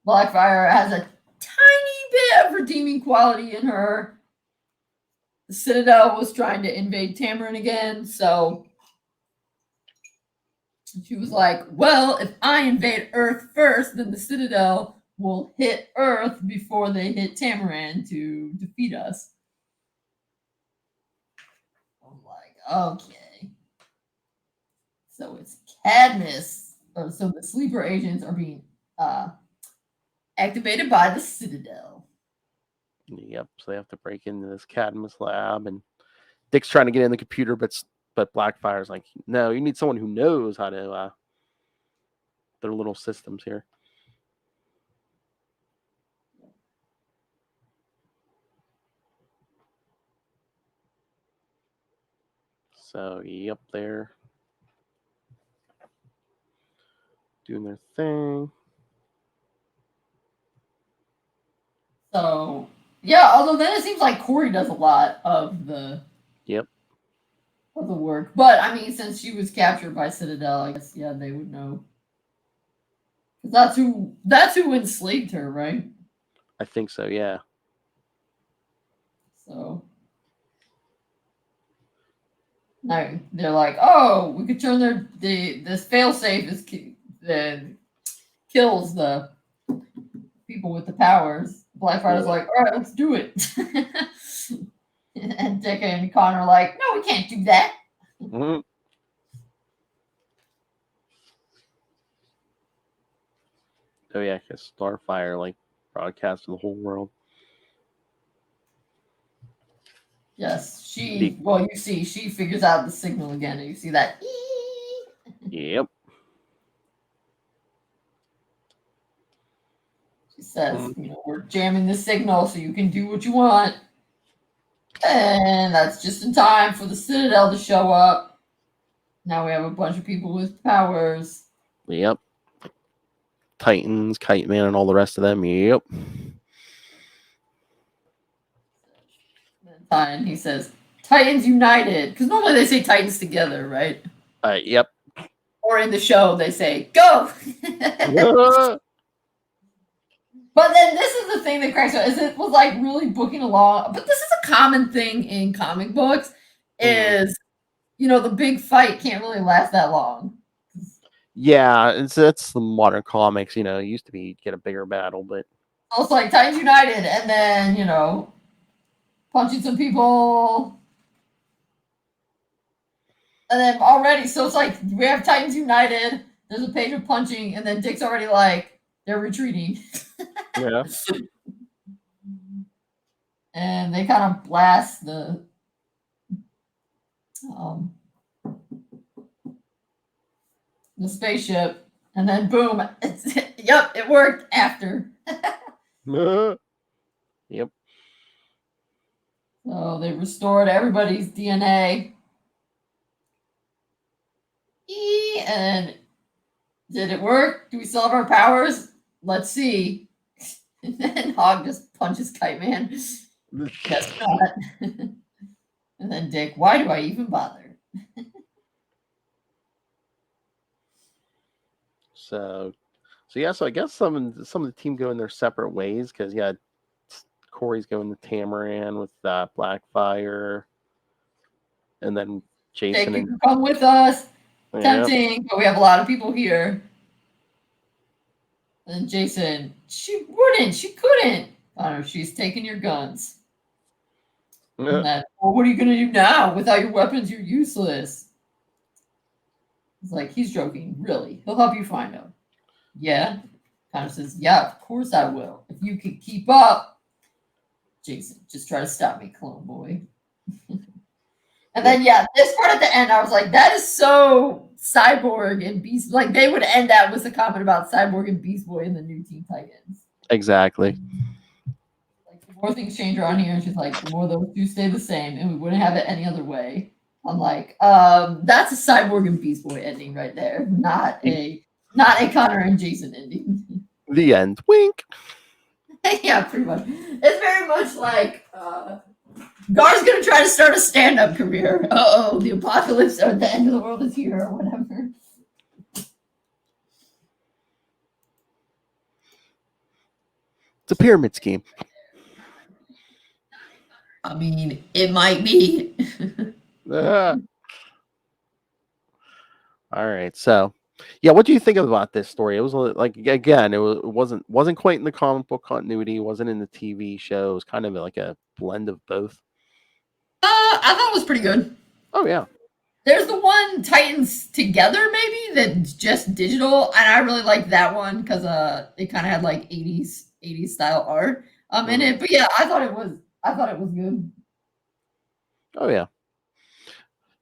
C: Blackfire has a tiny bit of redeeming quality in her. The Citadel was trying to invade Tamarin again, so she was like, "Well, if I invade Earth first, then the Citadel will hit Earth before they hit Tamarin to defeat us." I'm like, okay. So it's Cadmus. So the sleeper agents are being activated by the Citadel.
A: Yep. So they have to break into this Cadmus lab, and Dick's trying to get in the computer, but Blackfire's like, no, you need someone who knows how to their little systems here. So yep, they're doing their thing.
C: So yeah, although then it seems like Corey does a lot of the of the work. But I mean, since she was captured by Citadel, I guess they would know. That's who enslaved her, right?
A: I think so, yeah.
C: So now they're like, "Oh, we could turn this failsafe kills the people with the powers." Blackfire's like, "All right, let's do it." And Dick and Connor are like, "No, we can't do that."
A: Mm-hmm. Oh yeah, because Starfire broadcasts to the whole world.
C: Yes, she figures out the signal again, and you see that.
A: Yep.
C: She says, we're jamming the signal so you can do what you want. And that's just in time for the Citadel to show up. Now we have a bunch of people with powers.
A: Yep. Titans, Kite Man, and all the rest of them. Yep.
C: And he says, Titans United. Because normally they say Titans together, right?
A: Yep.
C: Or in the show, they say, go! But then this is the thing that cracks me up, is it was like really booking along. But this is a common thing in comic books, is, the big fight can't really last that long.
A: Yeah, that's the modern comics. It used to be you'd get a bigger battle, but
C: Also, like Titans United, and then, punching some people. And then already, so it's like we have Titans United, there's a page of punching, and then Dick's already like, they're retreating.
A: yeah.
C: And they kind of blast the spaceship, and then boom, yep, it worked after.
A: Yep.
C: So they restored everybody's DNA. And did it work? Do we still have our powers? Let's see. And then Hog just punches Kite Man. Guess not. And then Dick, why do I even bother?
A: So I guess some of the team go in their separate ways, because Corey's going to Tamaran with Blackfire, and then Jason
C: Dick, and come with us. Tempting, but we have a lot of people here. And Jason, she couldn't. I don't know, she's taking your guns. And then, well, what are you gonna do now? Without your weapons, you're useless. It's like, he's joking, really. He'll help you find them. Yeah. Connor says, yeah, of course I will. If you can keep up. Jason, just try to stop me, clone boy. And then, this part at the end, I was like, that is so Cyborg and Beast. Like, they would end that with a comment about Cyborg and Beast Boy in the new Teen Titans.
A: Exactly.
C: Like, the more things change around here, and she's like, the more those two stay the same, and we wouldn't have it any other way. I'm like, that's a Cyborg and Beast Boy ending right there, not a Connor and Jason ending.
A: The end. Wink.
C: Yeah, pretty much. It's very much like Gar's gonna try to start a stand-up career. The apocalypse or the end of the world is here, or whatever.
A: It's a pyramid scheme.
C: I mean, it might be.
A: All right, so what do you think about this story? It was like, again, it wasn't quite in the comic book continuity, wasn't in the TV show. It was kind of like a blend of both.
C: I thought it was pretty good.
A: Oh yeah.
C: There's the one Titans Together, maybe, that's just digital, and I really like that one because it kind of had like 80s style art in it. But yeah, I thought it was good.
A: Oh yeah.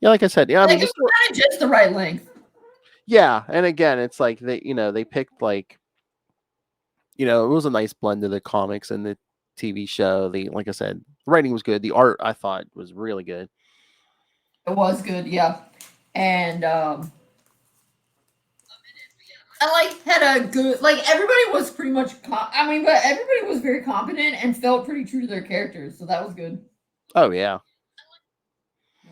A: Yeah, like I said, I mean,
C: it was kind of just the right length.
A: Yeah, and again, it's like they picked like, it was a nice blend of the comics and the TV show. Like I said, the writing was good. The art, I thought, was really good.
C: It was good, yeah. And I had a good, everybody was pretty much, but everybody was very competent and felt pretty true to their characters, so that was good.
A: Oh yeah.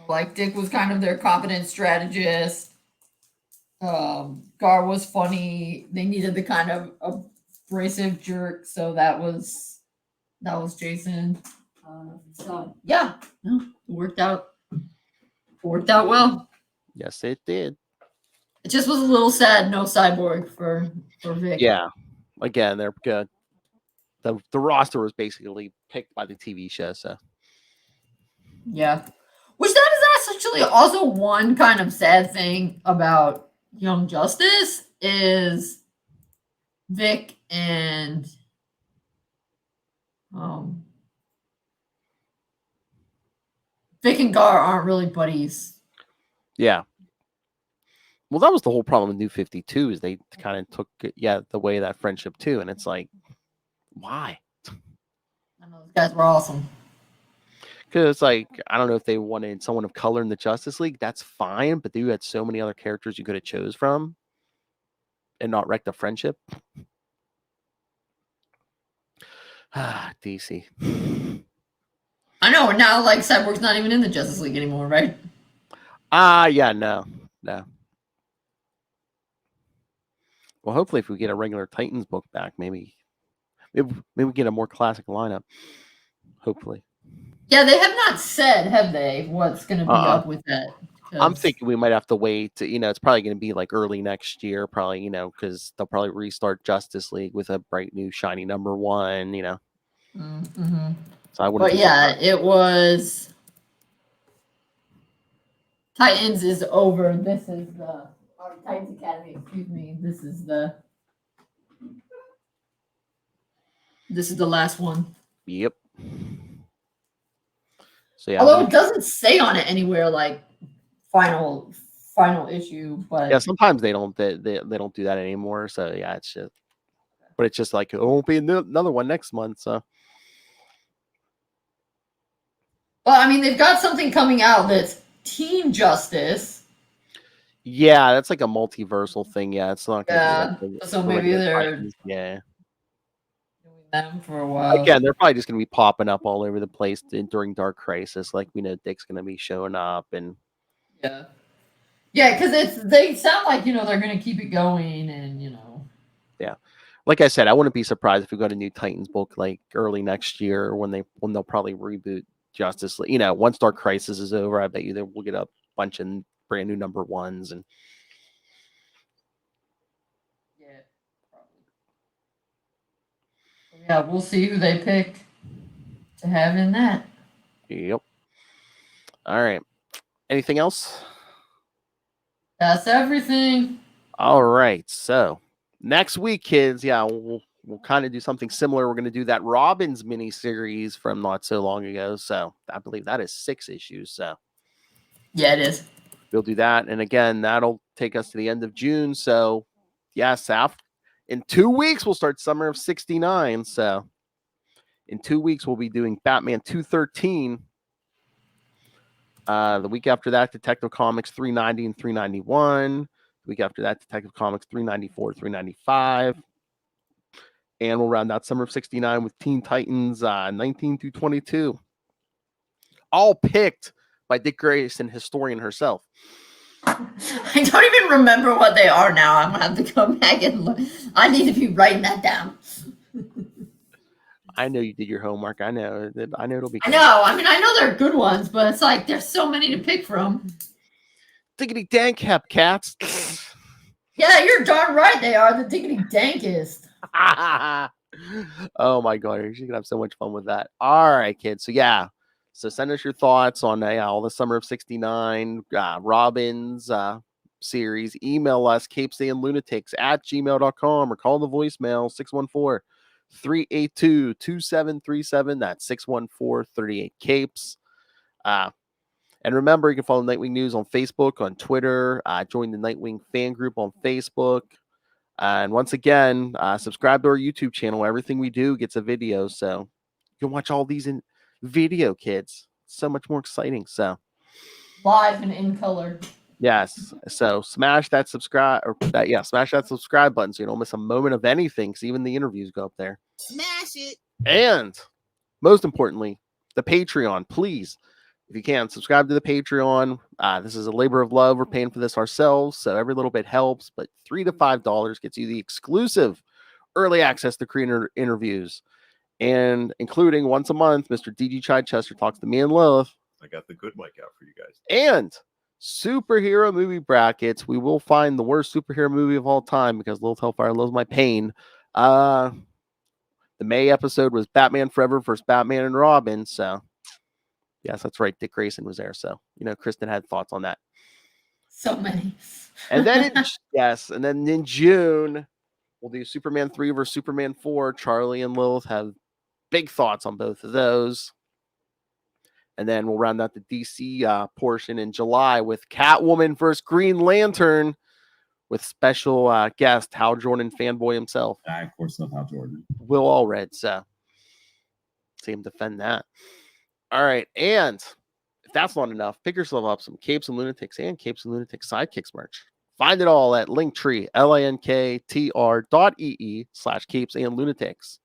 C: Like, Dick was kind of their competent strategist. Gar was funny. They needed the kind of abrasive jerk, so that was Jason. So yeah, no, it worked out well.
A: Yes, it did.
C: It just was a little sad, no Cyborg for Vic.
A: Yeah, again, they're good. The roster was basically picked by the TV show, so
C: yeah. Which that is actually also one kind of sad thing about Young Justice is Vic and Vic and Gar aren't really buddies.
A: Yeah. Well, that was the whole problem with New 52 is they kind of took the way of that friendship too, and it's like, why?
C: I know those guys were awesome.
A: Because it's like, I don't know if they wanted someone of color in the Justice League. That's fine, but you had so many other characters you could have chose from, and not wreck the friendship. DC.
C: I know. Now, like Cyborg's not even in the Justice League anymore, right?
A: Yeah, no. Well, hopefully, if we get a regular Titans book back, maybe we get a more classic lineup. Hopefully.
C: Yeah, they have not said, have they, what's going to be up with that?
A: I'm thinking we might have to wait. It's probably going to be like early next year, probably, because they'll probably restart Justice League with a bright new shiny number 1,
C: Mm-hmm.
A: So I wouldn't.
C: But yeah, it was. Titans is over. This is the Titans Academy. Excuse me. This is the last one.
A: Yep. So yeah.
C: Although it doesn't say on it anywhere like final issue, but
A: yeah, sometimes they don't don't do that anymore. So yeah, it's just. But it's just like it won't be another one next month. So.
C: Well, I mean, they've got something coming out that's Teen Justice.
A: Yeah, that's like a multiversal thing. Yeah, it's not going to be like
C: so maybe they're
A: doing
C: them for a while.
A: Again, they're probably just going to be popping up all over the place during Dark Crisis. Like we know Dick's going to be showing up and
C: because they sound like they're going to keep it going and
A: yeah. Like I said, I wouldn't be surprised if we got a new Titans book like early next year when they'll probably reboot Justice League. Once Dark Crisis is over, I bet you that we'll get a bunch of brand new number 1s and
C: probably. We'll see who they pick to have in that.
A: Yep. All right. Anything else?
C: That's everything.
A: All right. So next week, kids, we'll kind of do something similar. We're going to do that Robbins miniseries from not so long ago. So I believe that is 6 issues. So
C: yeah, it is.
A: We'll do that. And again, that'll take us to the end of June. So Saf, in 2 weeks, we'll start Summer of 69. So in 2 weeks, we'll be doing Batman 213. The week after that, Detective Comics 390 and 391. The week after that, Detective Comics 394, 395. And we'll round out Summer of 69 with Teen Titans 19 through 22. All picked by Dick Grayson, historian herself.
C: I don't even remember what they are now. I'm going to have to go back and look. I need to be writing that down.
A: I know you did your homework. I know it'll be good.
C: I know. I mean, I know they're good ones, but it's like there's so many to pick from.
A: Diggity dank cap cats.
C: Yeah, you're darn right. They are the diggity dankest.
A: Oh my god, you're gonna have so much fun with that. All right, kids. So send us your thoughts on all the Summer of 69 Robbins series. Email us CapesandLunatics@gmail.com or call the voicemail 614-382-2737. That's 614-38-CAPES. And remember, you can follow Nightwing News on Facebook, on Twitter, join the Nightwing fan group on Facebook. And once again, subscribe to our YouTube channel. Everything we do gets a video, so you can watch all these in video, kids. So much more exciting. So
C: live and in color.
A: Yes. So smash that subscribe smash that subscribe button so you don't miss a moment of anything, because even the interviews go up there.
D: Smash it.
A: And most importantly, the Patreon, please. If you can, subscribe to the Patreon. This is a labor of love. We're paying for this ourselves, so every little bit helps. But $3 to $5 gets you the exclusive early access to creator interviews, and including once a month, Mr. D.G. Chichester talks to me and Lilith.
D: I got the good mic out for you guys.
A: And superhero movie brackets. We will find the worst superhero movie of all time because Lilith Hellfire loves my pain. The May episode was Batman Forever versus Batman and Robin. So yes, that's right. Dick Grayson was there. So, Kristen had thoughts on that.
C: So many.
A: And then, and then in June, we'll do Superman 3 versus Superman 4. Charlie and Lilith have big thoughts on both of those. And then we'll round out the DC portion in July with Catwoman versus Green Lantern with special guest Hal Jordan fanboy himself.
E: I, of course, love Hal Jordan.
A: Will Allred. So see him defend that. All right. And if that's not enough, pick yourself up some Capes and Lunatics and Capes and Lunatics Sidekicks merch. Find it all at Linktree, linktr.ee/Capes and Lunatics.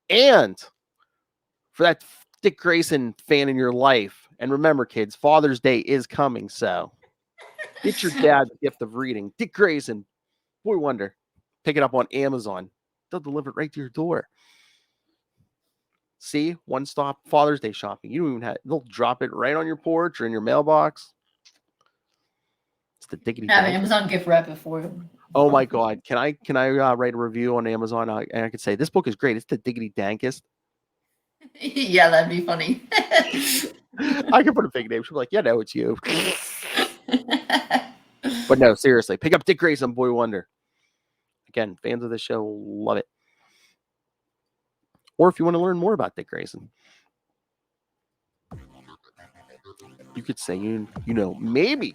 A: And for that Dick Grayson fan in your life, and remember, kids, Father's Day is coming, so get your dad the gift of reading. Dick Grayson, Boy Wonder. Pick it up on Amazon. They'll deliver it right to your door. See, one-stop Father's Day shopping. You don't even have. They'll drop it right on your porch or in your mailbox. It's the diggity.
C: Have Amazon gift wrap it for you.
A: Oh my God! Can I write a review on Amazon? And I could say this book is great. It's the diggity dankest.
C: Yeah, that'd be funny.
A: I could put a fake name. She'll be like, "Yeah, no, it's you." But no, seriously, pick up Dick Grayson, Boy Wonder. Again, fans of this show love it. Or if you want to learn more about Dick Grayson, you could say you know maybe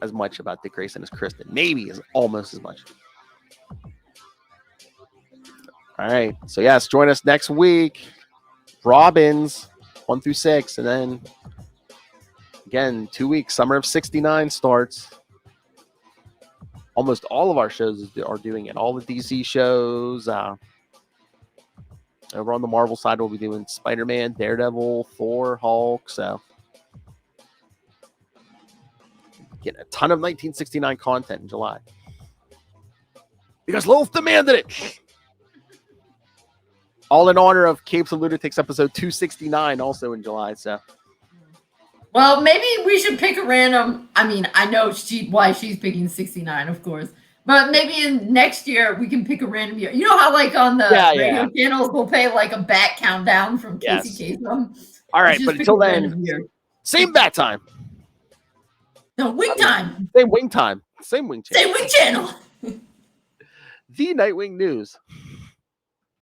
A: as much about Dick Grayson as Kristen. Maybe as almost as much. All right. So yes, join us next week. Robins 1 through 6, and then again 2 weeks. Summer of '69 starts. Almost all of our shows are doing it. All the DC shows. Over on the Marvel side, we'll be doing Spider-Man, Daredevil, Thor, Hulk. So getting a ton of 1969 content in July because Lilith demanded it. All in honor of Capes and Lunatics episode 269, also in July. So,
C: well, maybe we should pick a random. I mean, I know why she's picking 69, of course. But maybe in next year we can pick a random year. You know how like on the radio channels we'll pay like a bat countdown from Casey Kasem?
A: All right, but until then, same bat time.
C: No, wing time.
A: Same wing time. Same wing channel.
C: Same wing channel.
A: The Nightwing News.